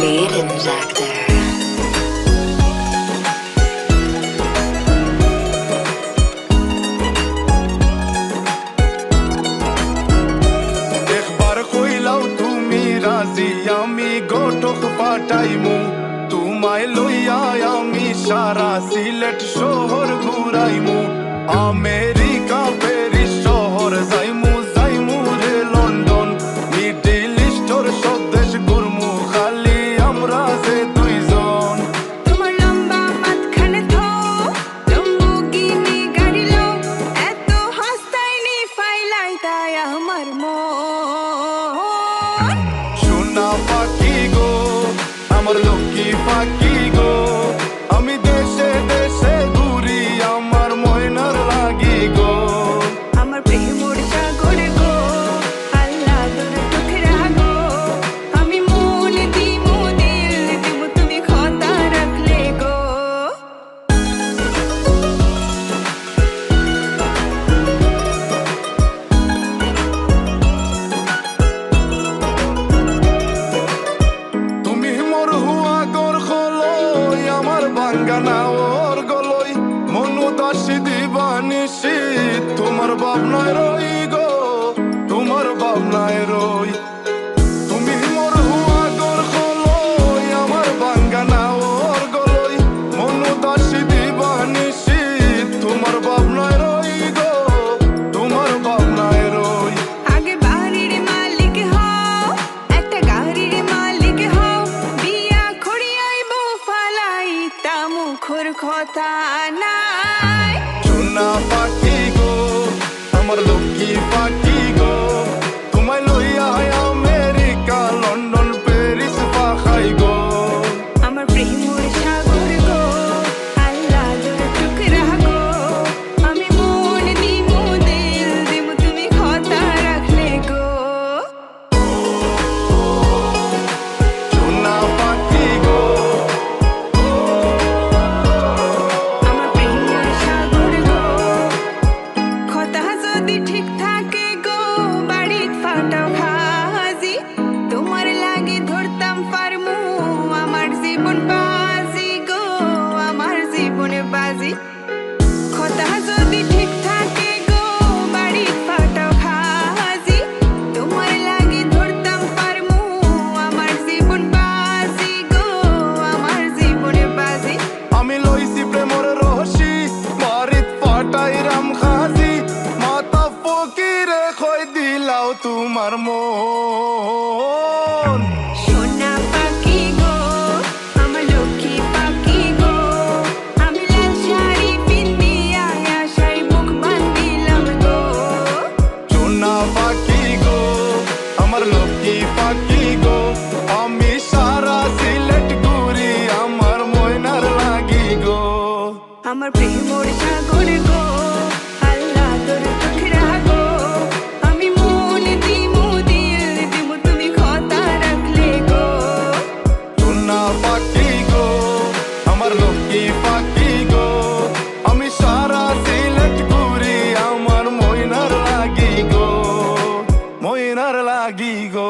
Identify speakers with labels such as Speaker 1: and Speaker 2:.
Speaker 1: Beat Injector.
Speaker 2: আমি গোটক পাঠাইমু তোমায় লইয়া আমি সারা সিলেট শহর ঘুরাইমু আমেরিকা প্যারিস শহর যাইমু যাইমু রে লন্ডন মিডল ইস্টর সব দেশ ঘুরমু খালি আমরা যে দুইজন
Speaker 3: তোমার লম্বা মাঝখানে থো লম্বুগিনি গাড়ি লো এত হাসতাইনি ফাইলাই তাই আমার মন
Speaker 2: সোনা পাখি গো আমার লক্ষ্মী পাখি গো আমি দেশে দেশে ঘুরি আমার ময়নার লাগি গো
Speaker 3: আমার প্রেমর সাগর গো আল্লাহ তোর টুকরা গো আমি মন দিমু দিল দিমু তুমি কথা রাখলে গো
Speaker 2: তুমি মোর হুয়া গর খলই আমার বাঙ্গানা ওর গলই মনু দাসী দিবানিসি তোমার ভাবনায় রই গো তোমার ভাবনায় রই তুমি মোর হুয়া গর খলই আমার বাঙ্গানা ওর গলই মনু দাসী দিবানিসি তোমার ভাবনায় রই গো তোমার ভাবনায় রই
Speaker 3: আগে বাড়ির মালিক হও একটা গাড়ির মালিক হও বিয়া খড়িয়াইব ফালাই তা মুখর কথা নাই
Speaker 2: সোনা পাখি গো আমার লক্ষ্মী পাখি গো তোমায় লইয়া আমেরিকা লন্ডন প্যারিস পাখাই গো
Speaker 3: আমার প্রেমর সাগর গো আল্লাহ তোর টুকরা গো আমি মন দিমু দিল দিমু তুমি কথা রাখলে গো
Speaker 2: সোনা পাখি গো
Speaker 3: আমার প্রেমর সাগর গো কথা যদি ঠিক থাকে গো বাড়িত ফাটাও খাজি তোমার লাগি ধরতাম পারমু আমার জীবন বাজি গো আমার জীবনে বাজি কথা যদি ঠিক থাকে গো বাড়িত ফাটাও খাজি তোমার লাগি ধরতাম পারমু আমার জীবন বাজি গো আমার জীবনে বাজি
Speaker 2: আমি লইছি প্রেমর রহসি বাড়িত ফাটাইরাম খাজি মাতা ফকিরে খই দিলাও তোমার মন
Speaker 3: সোনা পাখি গো আমার লক্ষ্মী পাখি গো আমি লাল শাড়ি পিন্দিয়া আশায় বুক বান্ধিলাম গো
Speaker 2: সোনা পাখি গো আমার লক্ষ্মী পাখি গো আমি সারা সিলেট ঘুরি আমার ময়নার লাগি গো
Speaker 3: আমার প্রেমর সাগর গো আল্লাহ তোর টুকরা গো আমি মন দিমু দিল দিমু তুমি কথা রাখলে গো
Speaker 2: সোনা পাখি গো আমার লক্ষ্মী পাখি গো আমি সারা সিলেট ঘুরি আমার ময়নার লাগি গো ময়নার লাগি গো